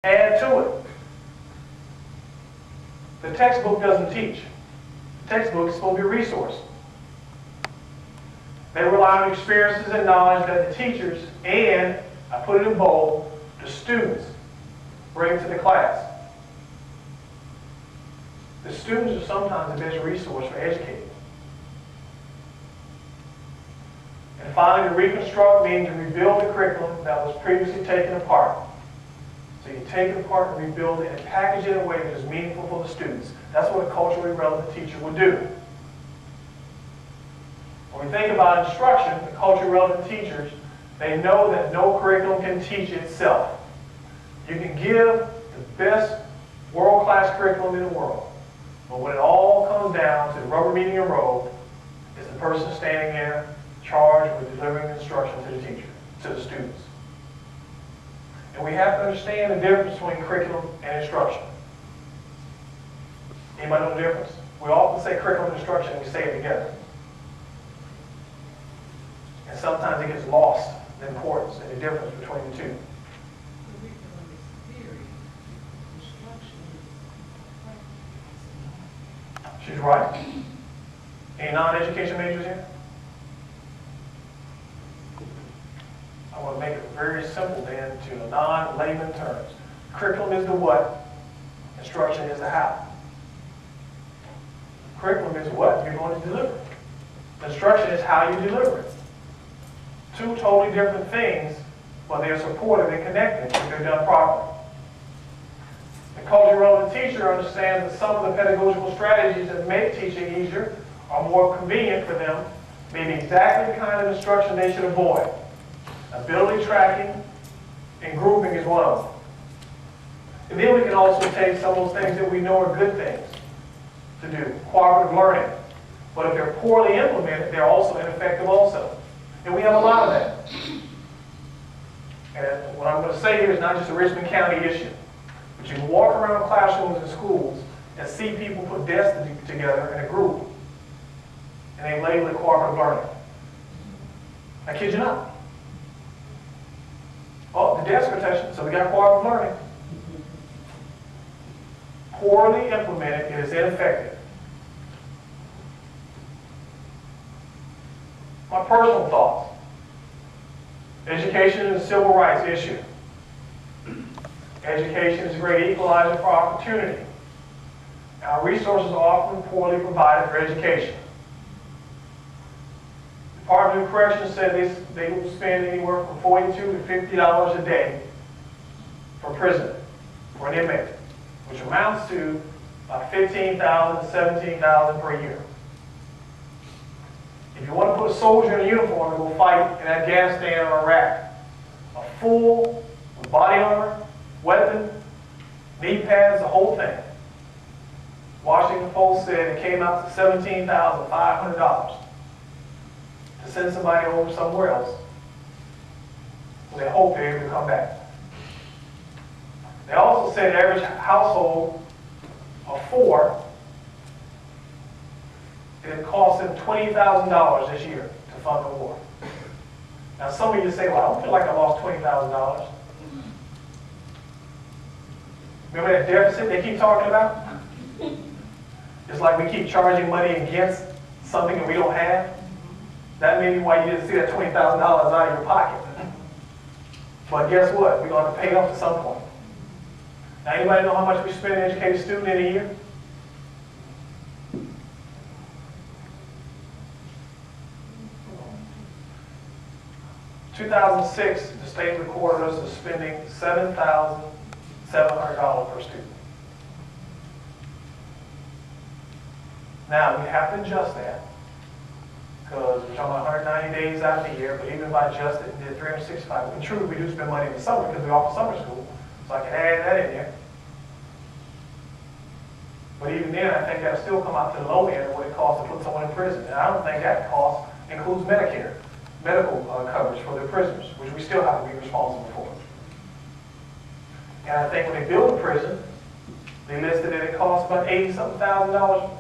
Add to it. The textbook doesn't teach. The textbook is supposed to be a resource. They rely on experiences and knowledge that the teachers and, I put it in bold, the students bring to the class. The students are sometimes the best resource for educating. And finally, to reconstruct means to rebuild the curriculum that was previously taken apart. So you take it apart and rebuild it and package it in a way that is meaningful for the students. That's what a culturally relevant teacher would do. When we think about instruction, the culturally relevant teachers, they know that no curriculum can teach itself. You can give the best world-class curriculum in the world, but when it all comes down to the rubber meeting the road, it's the person standing there charged with delivering instruction to the teacher, to the students. And we have to understand the difference between curriculum and instruction. Anybody know the difference? We often say curriculum and instruction and we say it together. And sometimes it gets lost, the importance and the difference between the two. Curriculum is theory, instruction is practice. She's right. Any non-education majors here? I want to make it very simple then to non-layman terms. Curriculum is the what, instruction is the how. Curriculum is what you're going to deliver. Instruction is how you deliver it. Two totally different things, but they're supportive and connected if they're done properly. The culturally relevant teacher understands that some of the pedagogical strategies that make teaching easier or more convenient for them may be exactly the kind of instruction they should avoid. Ability tracking and grouping is one of them. And then we can also take some of those things that we know are good things to do, cooperative learning. But if they're poorly implemented, they're also ineffective also. And we have a lot of that. And what I'm going to say here is not just a Richmond County issue. But you can walk around classrooms and schools and see people put desks together in a group. And they label it cooperative learning. I kid you not. Oh, the desks are touching, so we got cooperative learning. Poorly implemented, it is ineffective. My personal thoughts. Education is a civil rights issue. Education is a great equalizer for opportunity. Our resources are often poorly provided for education. The Department of Corrections said they will spend anywhere from $42 to $50 a day for prison, for an inmate, which amounts to about $15,000 to $17,000 per year. If you want to put a soldier in a uniform to go fight in Afghanistan or Iraq, a full body armor, weapon, knee pads, the whole thing. Washington Post said it came out to $17,500 to send somebody over somewhere else where they hope they're able to come back. They also said the average household of 4, it cost them $20,000 this year to fund the war. Now some of you say, well, I don't feel like I lost $20,000. Remember that deficit they keep talking about? It's like we keep charging money against something that we don't have. That may be why you didn't see that $20,000 out of your pocket. But guess what? We're going to pay it off at some point. Now anybody know how much we spend an educated student in a year? In 2006, the state recorded us as spending $7,700 per student. Now, we have to adjust that because we're talking about 190 days out of the year, but even if I adjust it and did 365, and true, we do spend money in the summer because we offer summer school, so I can add that in there. But even then, I think that'll still come out to the low end of what it costs to put someone in prison. And I don't think that cost includes Medicare, medical coverage for their prisoners, which we still have to be responsible for. And I think when they build a prison, they listed that it costs about $80-something thousand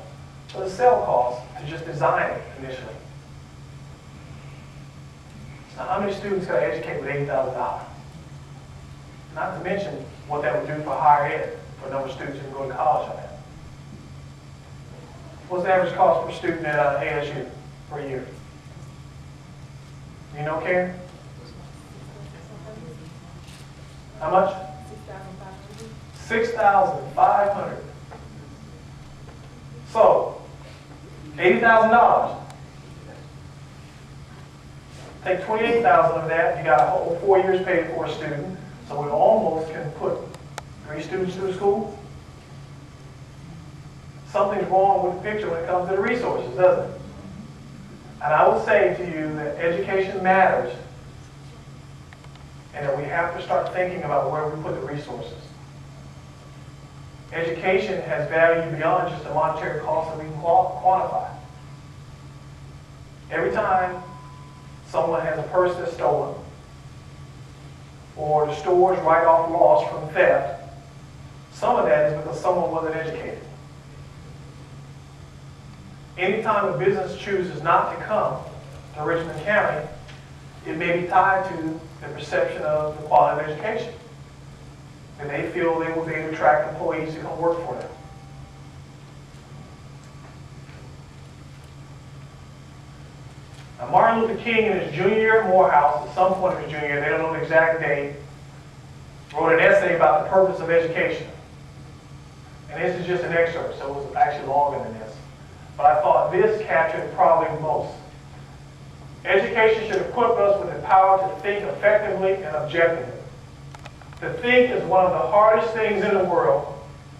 for the cell cost to just design it initially. Now, how many students can I educate with $80,000? Not to mention what that would do for higher ed, for the number of students who can go to college on that. What's the average cost per student at ASU per year? You know, Karen? How much? $6,500. So, $80,000. Take $28,000 of that, you got a whole 4 years paid for a student, so we almost can put 3 students through school. Something's wrong with the picture when it comes to the resources, doesn't it? And I would say to you that education matters, and that we have to start thinking about where we put the resources. Education has value beyond just the monetary cost that we can quantify. Every time someone has a purse that's stolen, or the stores write off loss from theft, some of that is because someone wasn't educated. Anytime a business chooses not to come to Richmond County, it may be tied to the perception of the quality of education. And they feel they will be able to attract employees to come work for them. Now, Martin Luther King, in his junior year at Morehouse, at some point in his junior year, they don't know the exact date, wrote an essay about the purpose of education. And this is just an excerpt, so it was actually longer than this. But I thought this captured it probably most. Education should equip us with the power to think effectively and objectively. To think is one of the hardest things in the world,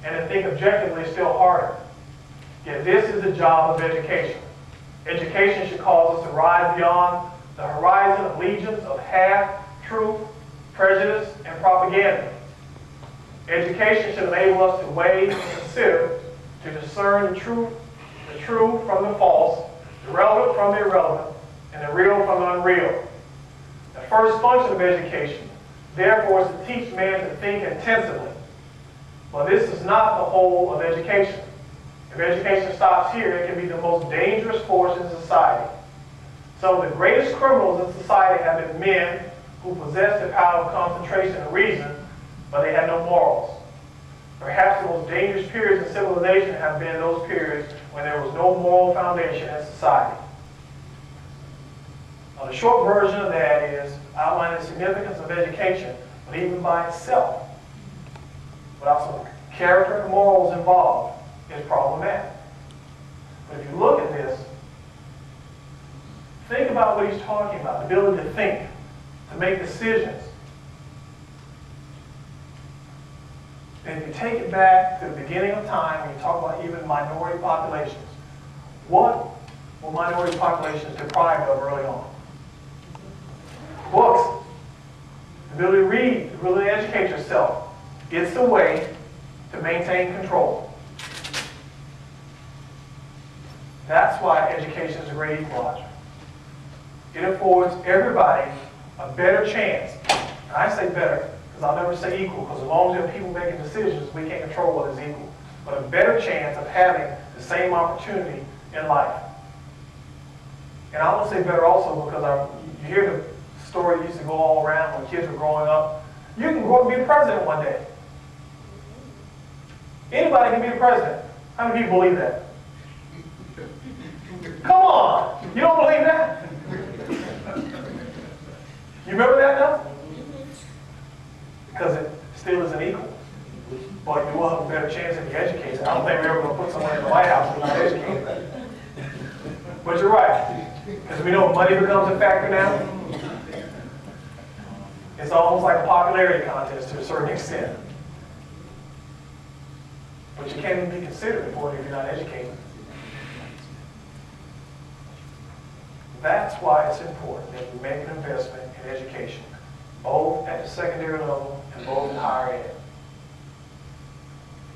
and to think objectively is still harder. Yet this is the job of education. Education should cause us to rise beyond the horizon of legions of half, truth, prejudice, and propaganda. Education should enable us to weigh and consider, to discern the true from the false, the relevant from the irrelevant, and the real from the unreal. The first function of education, therefore, is to teach man to think intensively. But this is not the whole of education. If education stops here, it can be the most dangerous force in society. Some of the greatest criminals in society have been men who possess the power of concentration and reason, but they had no morals. Perhaps the most dangerous periods in civilization have been those periods when there was no moral foundation in society. Now, the short version of that is outlining the significance of education, but even by itself, without some character and morals involved, is problematic. But if you look at this, think about what he's talking about, the ability to think, to make decisions. And if you take it back to the beginning of time, when you talk about even minority populations, what were minority populations deprived of early on? Books, the ability to read, the ability to educate yourself. It's the way to maintain control. That's why education is a great equalizer. It affords everybody a better chance. And I say better because I'll never say equal, because as long as there are people making decisions, we can't control what is equal. But a better chance of having the same opportunity in life. And I want to say better also because you hear the story that used to go all around when kids were growing up. You can grow up and be the president one day. Anybody can be the president. How many people believe that? Come on! You don't believe that? You remember that now? Because it still isn't equal. But you will have a better chance if you're educated. I don't think we're ever going to put someone in the White House who's not educated. But you're right. Because we know money becomes a factor now. It's almost like a popularity contest to a certain extent. But you can't even be considered for it if you're not educated. That's why it's important that we make an investment in education, both at the secondary level and both in higher ed.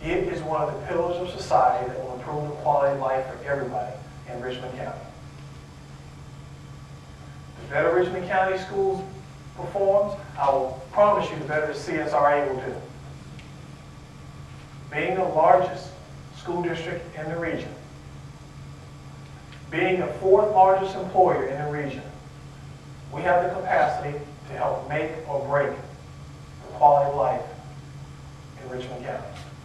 It is one of the pillars of society that will improve the quality of life for everybody in Richmond County. The better Richmond County Schools performs, I will promise you the better the CSRA will do. Being the largest school district in the region, being the 4th largest employer in the region, we have the capacity to help make or break the quality of life in Richmond County.